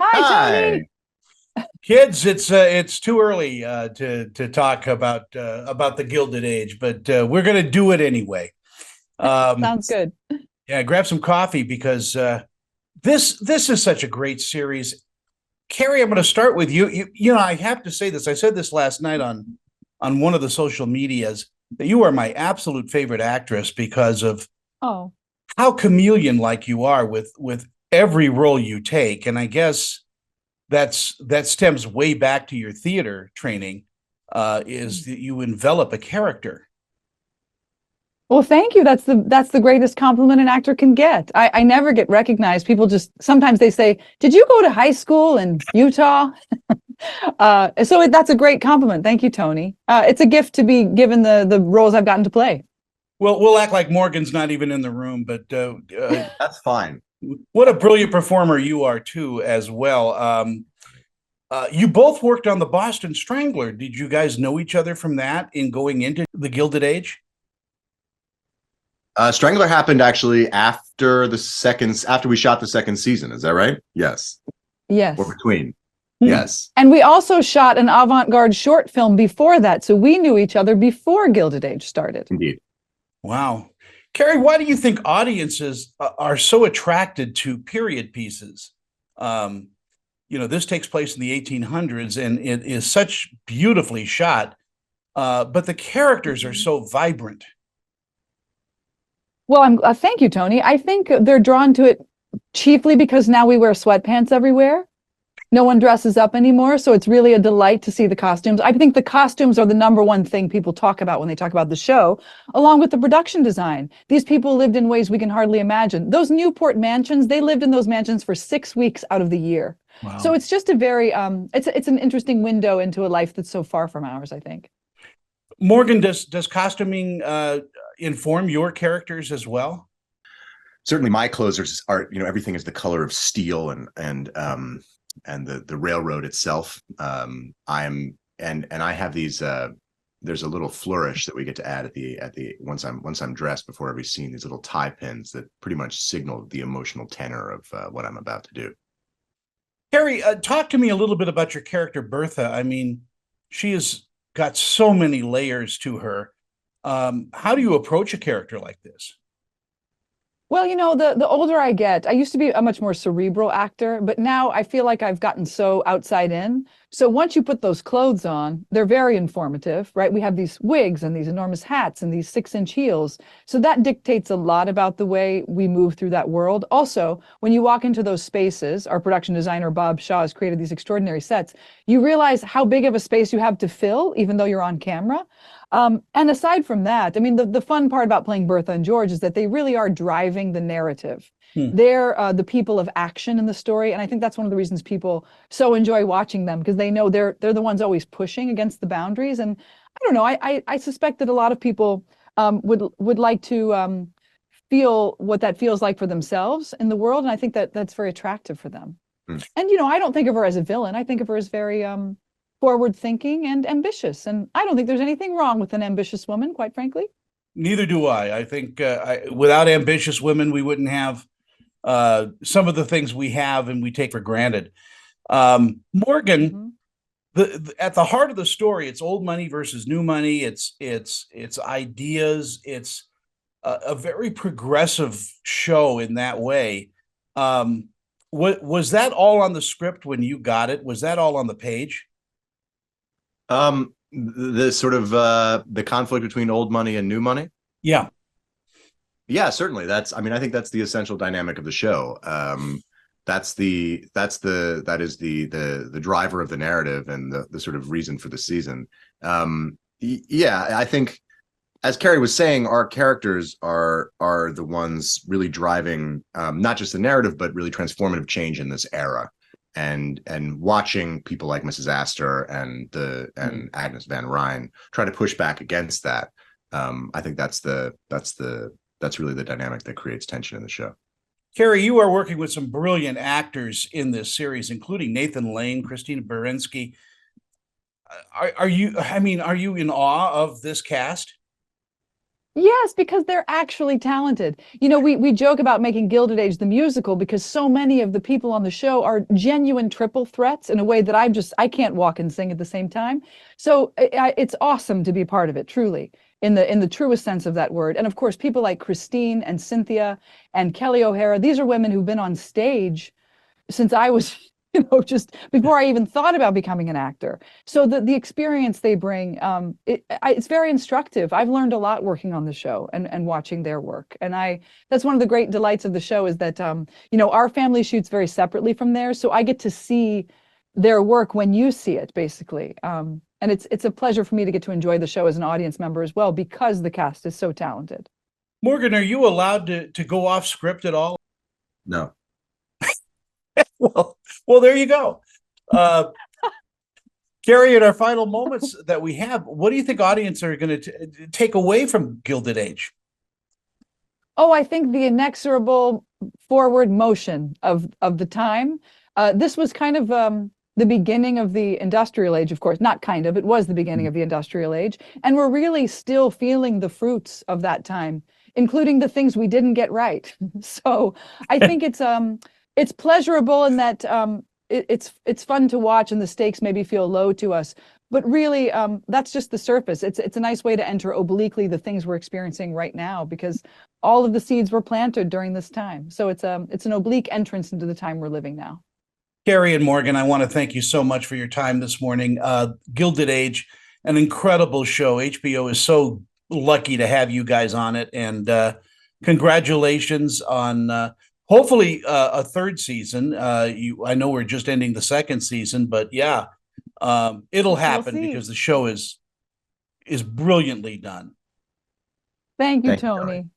Hi, Hi. Tony. Kids, it's too early to talk about the Gilded Age, but we're going to do it anyway. Um, Sounds good. yeah, grab some coffee because this is such a great series. Carrie, I'm going to start with you. You know, I have to say this. I said this last night on one of the social medias that you are my absolute favorite actress because of Oh, how chameleon like you are with every role you take, and I guess that stems way back to your theater training, is that you envelop a character. well, thank you. That's the greatest compliment an actor can get. I never get recognized. People just sometimes they say, "Did you go to high school in Utah?" That's a great compliment. Thank you, Tony. It's a gift to be given the roles I've gotten to play. Well, we'll act like Morgan's not even in the room, but That's fine. what a brilliant performer you are too, as well. You both worked on the Boston Strangler. Did you guys know each other from that in going into the Gilded Age? Strangler happened actually after we shot the second season. Is that right? Yes. Or Yes. between. Hmm. Yes. And we also shot an avant-garde short film before that, so we knew each other before Gilded Age started. Indeed. Wow. Carrie, why do you think audiences are so attracted to period pieces? Um, this takes place in the 1800s and it is such beautifully shot, but the characters are so vibrant. Well, thank you, Tony. I think they're drawn to it chiefly because now we wear sweatpants everywhere. No one dresses up anymore, so it's really a delight to see the costumes. I think the costumes are the number one thing people talk about when they talk about the show, along with the production design. These people lived in ways we can hardly imagine. Those Newport mansions, they lived in those mansions for 6 weeks out of the year. So Wow. it's just a very it's an interesting window into a life that's so far from ours, I think. Morgan, does costuming inform your characters as well? Certainly my clothes are, everything is the color of steel and the railroad itself. I have these there's a little flourish that we get to add at the once I'm dressed before every scene, these little tie pins that pretty much signal the emotional tenor of what I'm about to do. Carrie, talk to me a little bit about your character, Bertha. I mean, she has got so many layers to her. How do you approach a character like this? Well, the older I get, I used to be a much more cerebral actor, but now I feel like I've gotten so outside in. So once you put those clothes on, they're very informative, right? We have these wigs and these enormous hats and these 6-inch heels. So that dictates a lot about the way we move through that world. Also, when you walk into those spaces, our production designer, Bob Shaw, has created these extraordinary sets. You realize how big of a space you have to fill, even though you're on camera. And aside from that, I mean, the fun part about playing Bertha and George is that they really are driving the narrative. Hmm. They're the people of action in the story, and I think that's one of the reasons people so enjoy watching them because they know they're the ones always pushing against the boundaries. And I don't know, I suspect that a lot of people would like to feel what that feels like for themselves in the world, and I think that that's very attractive for them. Hmm. And I don't think of her as a villain. I think of her as very forward thinking and ambitious. And I don't think there's anything wrong with an ambitious woman, quite frankly. Neither do I. I think without ambitious women, we wouldn't have some of the things we have and we take for granted. Morgan, Mm-hmm. At the heart of the story, it's old money versus new money. It's ideas. It's a very progressive show in that way. What was that all on the script when you got it? Was that all on the page? The sort of the conflict between old money and new money. Yeah. Yeah, certainly. I think that's the essential dynamic of the show. That is the driver of the narrative and the sort of reason for the season. Yeah, I think as Carrie was saying, our characters are the ones really driving not just the narrative, but really transformative change in this era. And watching people like Mrs. Astor and Agnes Van Ryn try to push back against that, I think that's really the dynamic that creates tension in the show. Carrie, you are working with some brilliant actors in this series, including Nathan Lane, Christina Baranski. Are you in awe of this cast? Yes, because they're actually talented. You know, we joke about making Gilded Age the musical because so many of the people on the show are genuine triple threats in a way that I can't walk and sing at the same time. So it's awesome to be part of it, truly, in the truest sense of that word. And of course, people like Christine and Cynthia and Kelly O'Hara, these are women who've been on stage since I was, just before I even thought about becoming an actor. So the experience they bring, it's very instructive. I've learned a lot working on the show and watching their work. And that's one of the great delights of the show is that, our family shoots very separately from theirs. So I get to see their work when you see it, basically. And it's a pleasure for me to get to enjoy the show as an audience member as well, because the cast is so talented. Morgan, are you allowed to go off script at all? No. Well, there you go. Carrie, in our final moments that we have, what do you think audience are going to take away from Gilded Age? Oh, I think the inexorable forward motion of the time. This was kind of the beginning of the industrial age, of course. Not kind of, it was the beginning of the industrial age. And we're really still feeling the fruits of that time, including the things we didn't get right. So I think it's pleasurable in that it's fun to watch and the stakes maybe feel low to us. But really, that's just the surface. It's a nice way to enter obliquely the things we're experiencing right now, because all of the seeds were planted during this time. So it's an oblique entrance into the time we're living now. Carrie and Morgan, I want to thank you so much for your time this morning. Gilded Age, an incredible show. HBO is so lucky to have you guys on it, and congratulations on hopefully a third season. I know we're just ending the second season, but yeah, it'll happen because the show is brilliantly done. Thank you, Tony.